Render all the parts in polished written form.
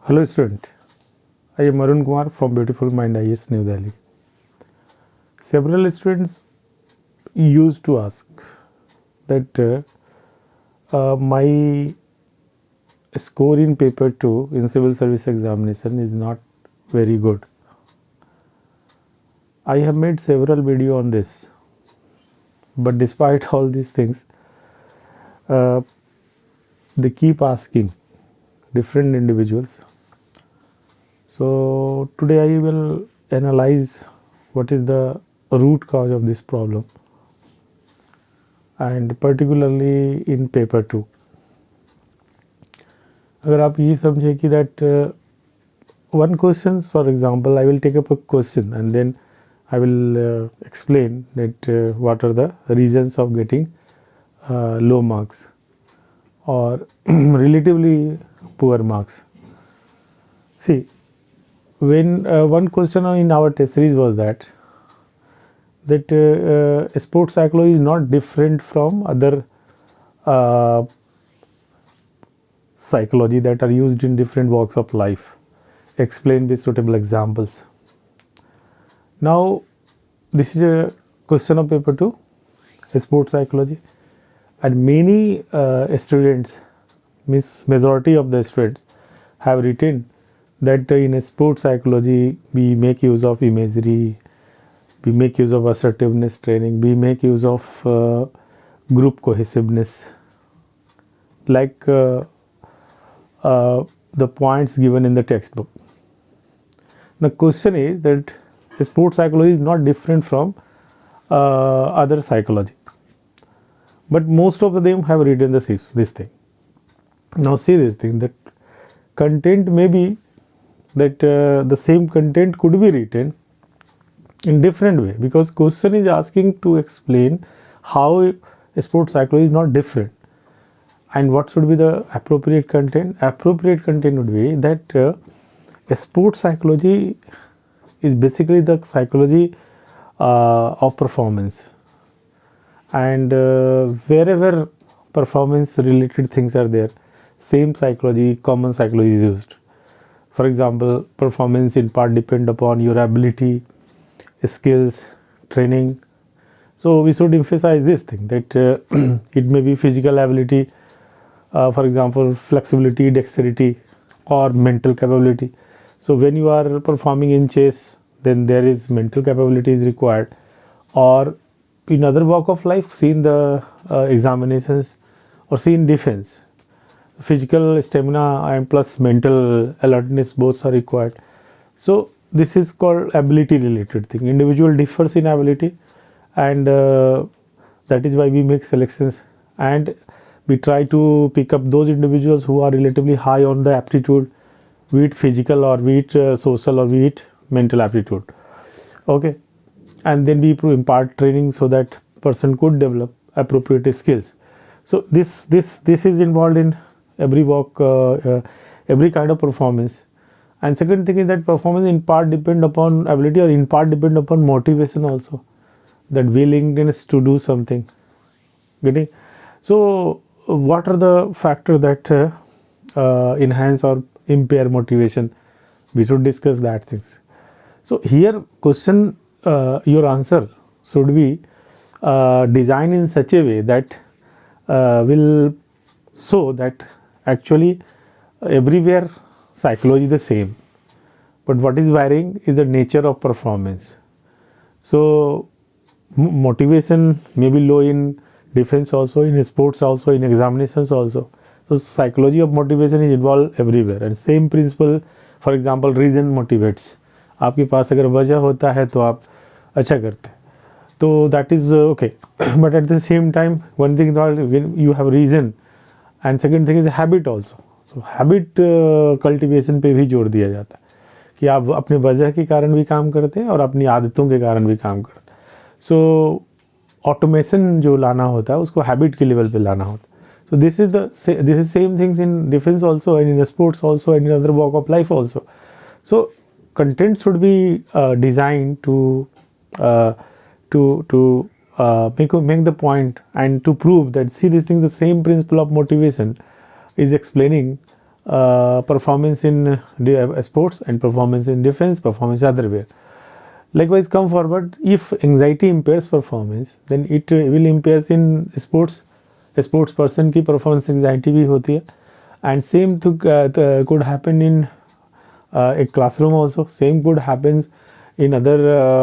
Hello student, I am Arun Kumar from Beautiful Mind IS New Delhi. Several students used to ask that my score in paper 2 in civil service examination is not very good. I have made several videos on this, but despite all these things, uh, they keep asking different individuals. So today I will analyze what is the root cause of this problem, and particularly in paper 2. अगर आप ये समझे कि that one question, for example, I will take up a question and then I will explain that what are the reasons of getting low marks or relatively poor marks. See, when one question in our test series was that sports psychology is not different from other psychology that are used in different walks of life. Explain with suitable examples. Now, this is a question of paper 2, sports psychology, and many students, means majority of the students, have written that in sports psychology we make use of imagery, we make use of assertiveness training, we make use of group cohesiveness, like the points given in the textbook. The question is that sports psychology is not different from other psychology, but most of them have written this thing. Now see this thing, that content may be that the same content could be written in different way, because question is asking to explain how sports psychology is not different, and what should be the appropriate content. Appropriate content would be that sports psychology is basically the psychology of performance, and wherever performance related things are there, same psychology, common psychology is used. For example, performance in part depend upon your ability, skills, training. So we should emphasize this thing, that it may be physical ability, for example flexibility, dexterity, or mental capability. So when you are performing in chess, then there is mental capability is required, or in other walk of life, see in the examinations, or see in defense, physical stamina and plus mental alertness both are required. So this is called ability related thing. Individual differs in ability, and that is why we make selections, and we try to pick up those individuals who are relatively high on the aptitude, be it physical or be it social or be it mental aptitude. Okay, and then we impart training so that person could develop appropriate skills. So this is involved in every walk, every kind of performance. And second thing is that performance in part depend upon ability, or in part depend upon motivation also, that willingness to do something. Getting? So what are the factors that enhance or impair motivation? We should discuss that things. So here question, your answer should be designed in such a way that will show that actually everywhere psychology is the same, but what is varying is the nature of performance. So motivation may be low in defense also, in sports also, in examinations also. So psychology of motivation is involved everywhere, and same principle. For example, reason motivates. आपके पास अगर वजह होता है तो आप अच्छा करते हैं, तो that is okay. But at the same time, one thing that you have reason, and second thing is habit also. So habit cultivation पे भी जोर दिया जाता है कि आप अपने वजह के कारण भी काम करते हैं और अपनी आदतों के कारण भी काम करते हैं. सो ऑटोमेशन जो लाना होता है उसको हैबिट के लेवल पे लाना होता है. So this is same things in defense also, and in sports also, and in other walk of life also. So content should be designed to make the point and to prove that, see, this thing, the same principle of motivation is explaining performance in sports and performance in defense, performance other way. Likewise, come forward, if anxiety impairs performance, then it will impairs in sports. A sports person की performance anxiety भी होती है, and same could happen in a classroom also. Same could happens in other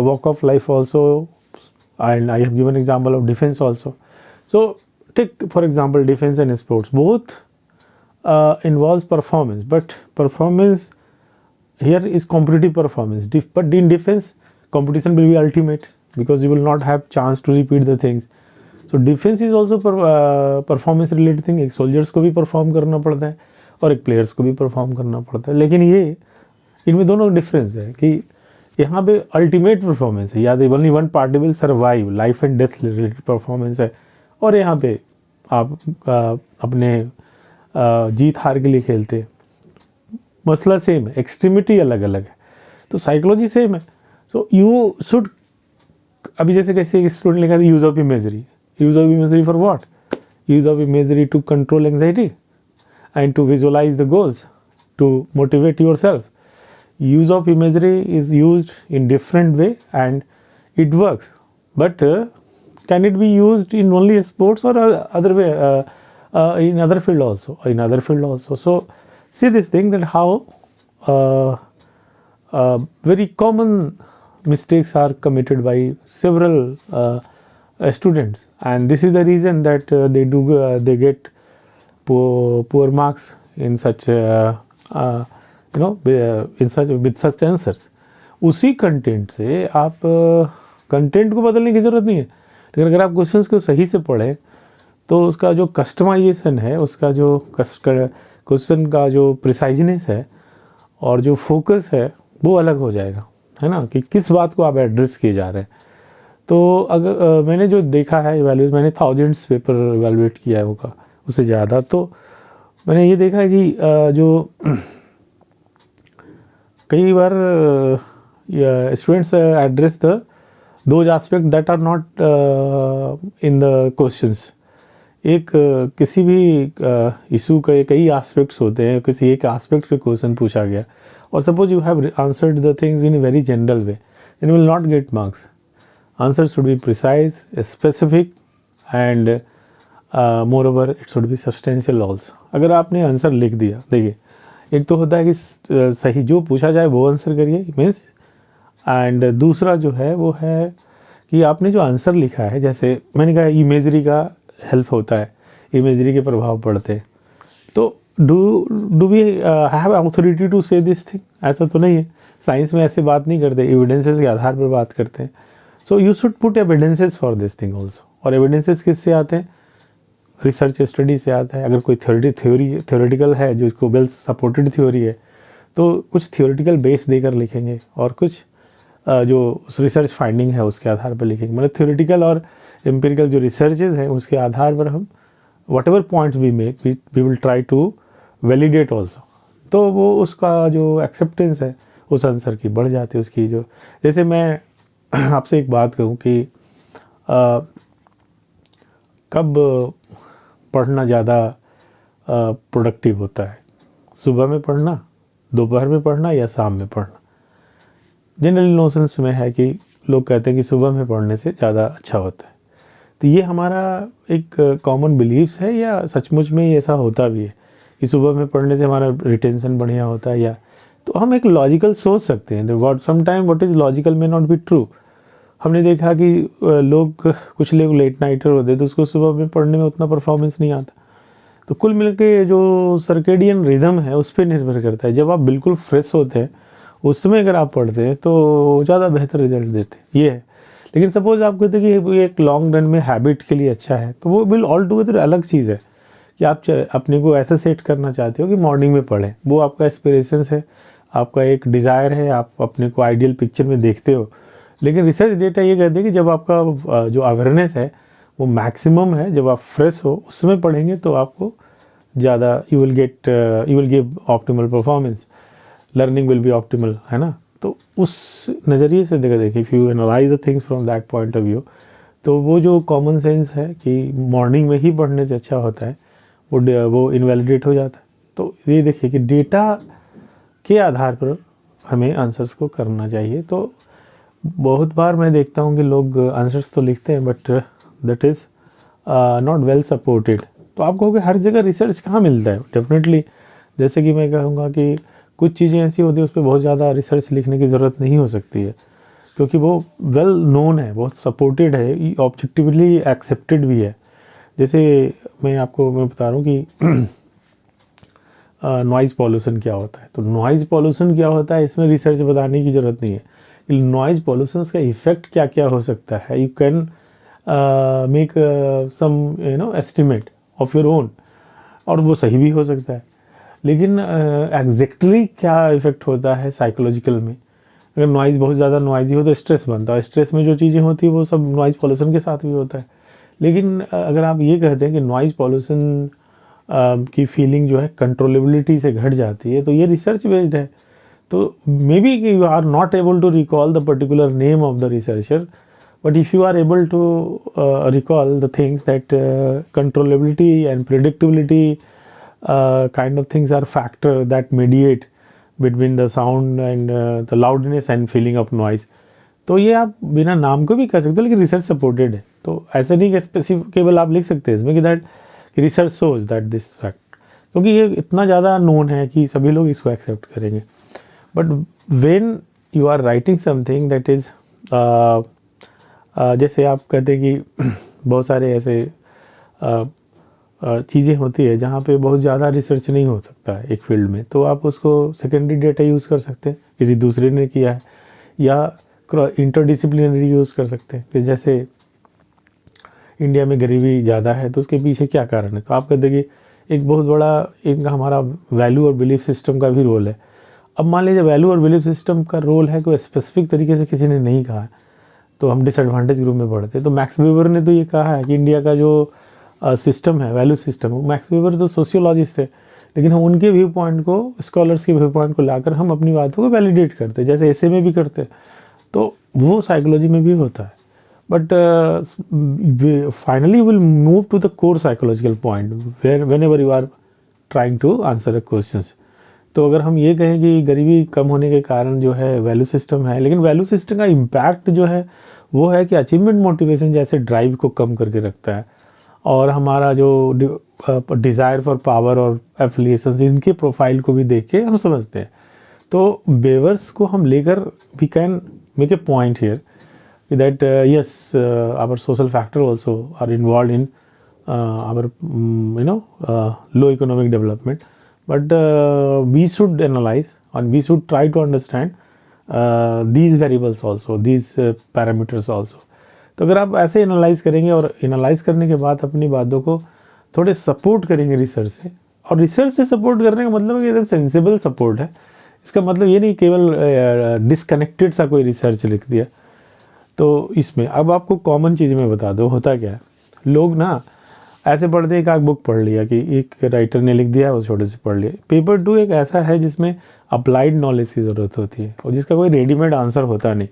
walk of life also, and I have given example of defense also. So take for example defense and sports, both involves performance, but performance here is competitive performance. But in defense, competition will be ultimate because you will not have chance to repeat the things. So defence is also performance related thing. एक soldiers को भी perform करना पड़ता है और एक players को भी परफॉर्म करना पड़ता है, लेकिन ये इनमें दोनों डिफरेंस है कि यहाँ पे अल्टीमेट परफॉर्मेंस है, याद है, only one party will survive, life and death related performance है, और यहाँ पे आप अपने जीत हार के लिए खेलते. मसला सेम है, एक्सट्रीमिटी अलग अलग है, तो साइकोलॉजी सेम है. सो यू शुड, अभी जैसे कैसे स्टूडेंट लिखा था use of imagery. Use of imagery for what? Use of imagery to control anxiety and to visualize the goals, to motivate yourself. Use of imagery is used in different way and it works, but can it be used in only sports or other way, in other field also, so see this thing, that how very common mistakes are committed by several students, and this is the reason that they get poor marks in such with such answers. उसी content से आप content को बदलने की ज़रूरत नहीं है, लेकिन अगर आप क्वेश्चंस को सही से पढ़ें तो उसका जो कस्टमाइजेशन है, उसका जो क्वेश्चन का जो प्रिसाइजनेस है और जो फोकस है वो अलग हो जाएगा, है ना, कि किस बात को आप एड्रेस किए जा रहे हैं. तो अगर मैंने जो देखा है इवैल्यूएट, मैंने थाउजेंड्स पेपर इवैल्यूएट किया है होगा उससे ज़्यादा, तो मैंने ये देखा है कि जो कई बार students address the those aspect that are not in the questions. एक किसी भी इशू के कई एस्पेक्ट्स होते हैं, किसी एक एस्पेक्ट पे क्वेश्चन पूछा गया और suppose you have answered the things in a very general way, then will not get marks. Answer should be precise, specific and more it should be substantial also. अगर आपने आंसर लिख दिया, देखिए एक तो होता है कि सही जो पूछा जाए वो आंसर करिए मीन्स, एंड दूसरा जो है वो है कि आपने जो आंसर लिखा है, जैसे मैंने कहा इमेजरी का हेल्प होता है, इमेजरी के प्रभाव पड़ते हैं, तो do we have authority to say this thing? ऐसा तो नहीं है, साइंस में ऐसे बात नहीं करते, एविडेंसेस के आधार पर बात करते हैं. So you should put evidences for this thing also. और एविडेंसेस किससे आते हैं? रिसर्च स्टडी से आता है. अगर कोई थ्योरेटिकल है जो इसको वेल सपोर्टेड थ्योरी है, तो कुछ थ्योरेटिकल बेस देकर लिखेंगे और कुछ जो रिसर्च फाइंडिंग है उसके आधार पर लिखेंगे. मतलब थ्योरेटिकल और एम्पिरिकल जो रिसर्चेज हैं उसके आधार पर हम whatever points we make we will try to validate also. तो वो उसका जो एक्सेप्टेंस है उस आंसर की बढ़ जाती है. उसकी जो, जैसे मैं आपसे एक बात कहूँ कि कब पढ़ना ज़्यादा प्रोडक्टिव होता है, सुबह में पढ़ना, दोपहर में पढ़ना या शाम में पढ़ना? जनरल नोशंस में है कि लोग कहते हैं कि सुबह में पढ़ने से ज़्यादा अच्छा होता है. तो ये हमारा एक कॉमन बिलीव्स है या सचमुच में ही ऐसा होता भी है कि सुबह में पढ़ने से हमारा रिटेंशन बढ़िया होता है? या तो हम एक लॉजिकल सोच सकते हैं, what sometime what is logical may not be true. हमने देखा कि लोग, कुछ लोग लेट नाइटर होते तो उसको सुबह में पढ़ने में उतना परफॉर्मेंस नहीं आता. तो कुल मिल के जो सर्केडियन रिदम है उस पर निर्भर करता है. जब आप बिल्कुल फ्रेश होते हैं उस समय अगर आप पढ़ते हैं तो ज़्यादा बेहतर रिजल्ट देते हैं, ये है. लेकिन सपोज आप कहते हैं कि एक लॉन्ग रन में हैबिट के लिए अच्छा है, तो वो बिल ऑल टुगेदर अलग चीज़ है कि आप अपने को ऐसा सेट करना चाहते हो कि मॉर्निंग में पढ़ें. वो आपका एस्पिरेशंस है, आपका एक डिज़ायर है, आप अपने को आइडियल पिक्चर में देखते हो. लेकिन रिसर्च डेटा ये कहते हैं कि जब आपका जो अवेयरनेस है वो मैक्सिमम है, जब आप फ्रेश हो उस समय पढ़ेंगे तो आपको ज़्यादा you will give optimal performance, learning will be optimal, है ना. तो उस नज़रिए से देखिए, if you analyse the things from that point of view, तो वो जो कॉमन सेंस है कि मॉर्निंग में ही पढ़ने से अच्छा होता है वो इनवैलिडेट हो जाता है. तो ये देखिए कि डेटा के आधार पर हमें आंसर्स को करना चाहिए। तो बहुत बार मैं देखता हूँ कि लोग आंसर्स तो लिखते हैं but that is not well supported. तो आप कहोगे हर जगह रिसर्च कहाँ मिलता है? डेफिनेटली, जैसे कि मैं कहूँगा कि कुछ चीज़ें ऐसी होती है उस पर बहुत ज़्यादा रिसर्च लिखने की ज़रूरत नहीं हो सकती है, क्योंकि वो वेल नोन है, बहुत सपोर्टेड है, ऑब्जेक्टिवली एक्सेप्टेड भी है। जैसे मैं बता रहा हूँ कि नॉइज़ पॉल्यूशन क्या होता है। तो नॉइज़ पॉल्यूशन क्या होता है, इसमें रिसर्च बताने की ज़रूरत नहीं है। नॉइज़ पॉल्यूशन का इफ़ेक्ट क्या क्या हो सकता है, you can make some estimate of your own, और वो सही भी हो सकता है। लेकिन एग्जैक्टली क्या इफ़ेक्ट होता है साइकोलॉजिकल में, अगर नॉइज़ बहुत ज़्यादा नॉइज़ी हो तो स्ट्रेस बनता है, स्ट्रेस में जो चीज़ें होती है वो सब नॉइज़ पॉल्यूशन के साथ भी होता है। लेकिन अगर आप ये कहते हैं कि नॉइज़ पॉल्यूशन की फीलिंग जो है कंट्रोलेबिलिटी से घट जाती है, तो ये रिसर्च बेस्ड है। तो maybe you are not able to recall the particular name of the researcher, but if you are able to recall the things that controllability and predictability kind of things are factor that mediate between the sound and the loudness and feeling of noise, तो ये आप बिना नाम को भी कर सकते हो, लेकिन रिसर्च सपोर्टेड है। तो ऐसे नहीं कि स्पेसिफिक केवल आप लिख सकते हैं इसमें कि that research shows that this fact, क्योंकि ये इतना ज़्यादा नोन है कि सभी लोग इसको एक्सेप्ट करेंगे। But when you are writing something that is जैसे आप कहते हैं कि बहुत सारे ऐसे चीज़ें होती है जहाँ पे बहुत ज़्यादा रिसर्च नहीं हो सकता है एक फील्ड में, तो आप उसको सेकेंडरी डेटा यूज़ कर सकते हैं, किसी दूसरे ने किया है, या इंटरडिसिप्लिनरी यूज़ कर सकते हैं। कि जैसे इंडिया में गरीबी ज़्यादा है तो उसके पीछे क्या कारण है, तो आप कहते हैं कि एक बहुत बड़ा एक हमारा वैल्यू और बिलीफ सिस्टम का भी रोल है। अब मान लीजिए वैल्यू और बिलीफ सिस्टम का रोल है, कोई स्पेसिफिक तरीके से किसी ने नहीं कहा है, तो हम डिसएडवांटेज ग्रुप में पढ़ते हैं। तो मैक्स वेबर ने तो ये कहा है कि इंडिया का जो सिस्टम है, वैल्यू सिस्टम, मैक्स वेबर तो सोशियोलॉजिस्ट थे, लेकिन हम उनके व्यू पॉइंट को, स्कॉलर्स के व्यू पॉइंट को लाकर हम अपनी बातों को वैलिडेट करते हैं, जैसे ऐसे में भी करते हैं। तो वो साइकोलॉजी में भी होता है। But finally will move to the core psychological point whenever you are trying to answer a question. तो अगर हम ये कहें कि गरीबी कम होने के कारण जो है वैल्यू सिस्टम है, लेकिन वैल्यू सिस्टम का इम्पैक्ट जो है वो है कि अचीवमेंट मोटिवेशन जैसे ड्राइव को कम करके रखता है, और हमारा जो डिज़ायर फॉर पावर और एफिलिएशन, इनके प्रोफाइल को भी देख के हम समझते हैं। तो बेवर्स को हम लेकर we can make a point here that yes our social factor also are involve in our low economic development, but we should analyze and we should try to understand these variables also, these parameters also. तो अगर आप ऐसे analyse करेंगे और analyse करने के बाद अपनी बातों को थोड़े सपोर्ट करेंगे रिसर्च से, और रिसर्च से सपोर्ट करने का मतलब है कि एकदम सेंसिबल सपोर्ट है, इसका मतलब ये नहीं केवल डिसकनेक्टेड सा कोई रिसर्च लिख दिया। तो इसमें अब आपको कॉमन चीज़ में बता दो, होता क्या है, लोग ना ऐसे पढ़ते एक आग बुक पढ़ लिया कि एक राइटर ने लिख दिया, वो छोटे से पढ़ लिया। पेपर 2 एक ऐसा है जिसमें अप्लाइड नॉलेज की ज़रूरत होती है और जिसका कोई रेडीमेड आंसर होता नहीं।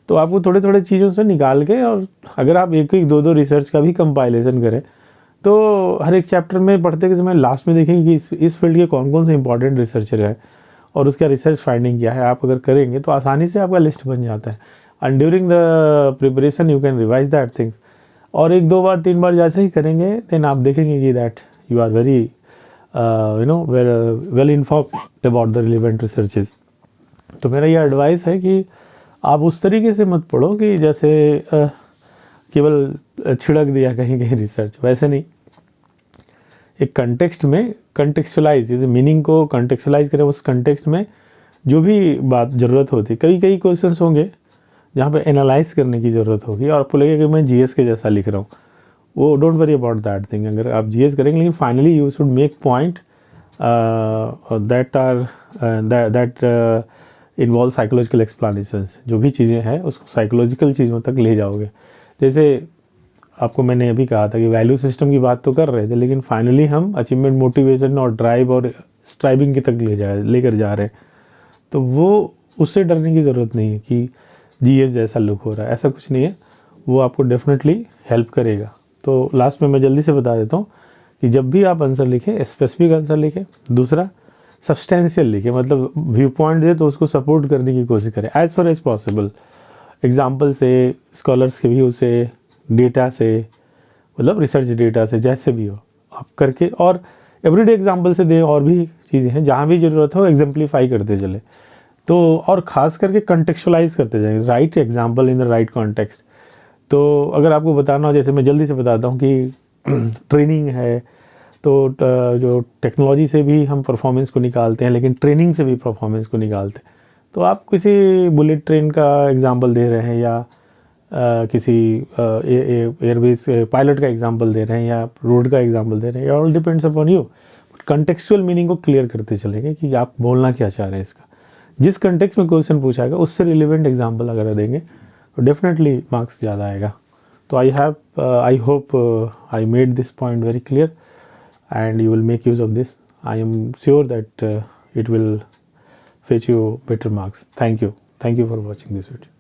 तो आपको थोड़े थोड़े चीज़ों से निकाल के, और अगर आप एक एक दो दो रिसर्च का भी कंपाइलेशन करें, तो हर एक चैप्टर में पढ़ते के समय लास्ट में देखेंगे कि इस फील्ड के कौन कौन से इंपॉर्टेंट रिसर्चर है और उसका रिसर्च फाइंडिंग क्या है। आप अगर करेंगे तो आसानी से आपका लिस्ट बन जाता है, and during the preparation you can revise that things. और एक दो बार तीन बार जैसे ही करेंगे देन आप देखेंगे कि that you are very well informed about the relevant researches. तो मेरा ये एडवाइस है कि आप उस तरीके से मत पढ़ो कि जैसे केवल छिड़क दिया कहीं कहीं रिसर्च, वैसे नहीं। एक कंटेक्स्ट में कंटेक्चुअलाइज, मीनिंग को कंटेक्चुअलाइज करें, उस कंटेक्स्ट में जो भी बात ज़रूरत होती है। कई क्वेश्चंस होंगे जहाँ पे एनालाइज करने की ज़रूरत होगी और आपको लगेगा कि मैं जीएस के जैसा लिख रहा हूँ, वो don't worry about that thing. अगर आप जीएस करेंगे, लेकिन finally you should make point that involve psychological explanations. जो भी चीज़ें हैं उसको साइकोलॉजिकल चीज़ों तक ले जाओगे। जैसे आपको मैंने अभी कहा था कि वैल्यू सिस्टम की बात तो कर रहे थे, लेकिन फाइनली हम अचीवमेंट मोटिवेशन और ड्राइव और स्ट्राइविंग के तक लेकर जा रहे हैं। तो वो उससे डरने की ज़रूरत नहीं है कि जीएस जैसा लुक हो रहा है, ऐसा कुछ नहीं है। वो आपको डेफिनेटली हेल्प करेगा। तो लास्ट में मैं जल्दी से बता देता हूँ कि जब भी आप आंसर लिखें स्पेसिफिक आंसर लिखें, दूसरा सब्सटेंशियल लिखें, मतलब व्यू पॉइंट दे तो उसको सपोर्ट करने की कोशिश करें as far as possible, example से, स्कॉलर्स के व्यू से, डेटा से, मतलब रिसर्च डेटा से, जैसे भी हो आप करके, और एवरीडे एग्जाम्पल से दें, और भी चीज़ें हैं जहाँ भी ज़रूरत हो एग्जाम्पलीफाई करते चले। तो और ख़ास करके कंटेक्चुअलाइज करते जाएंगे, right example in the right context. तो अगर आपको बताना हो, जैसे मैं जल्दी से बताता हूँ कि ट्रेनिंग है, तो जो टेक्नोलॉजी से भी हम परफॉर्मेंस को निकालते हैं, लेकिन ट्रेनिंग से भी परफॉर्मेंस को निकालते हैं। तो आप किसी बुलेट ट्रेन का एग्जांपल दे रहे हैं, या किसी एयरवेज पायलट का एग्जांपल दे रहे हैं, या रोड का एग्जांपल दे रहे हैं, all depends upon you. Contextual meaning को क्लियर करते चलेंगे कि आप बोलना क्या चाह रहे हैं इसका। जिस कंटेक्स्ट में क्वेश्चन पूछा गया उससे रिलेवेंट एग्जांपल अगर देंगे तो डेफिनेटली मार्क्स ज़्यादा आएगा। तो I hope I made this point very clear and you will make use of this. I am sure that it will fetch you better marks. Thank you for watching this video.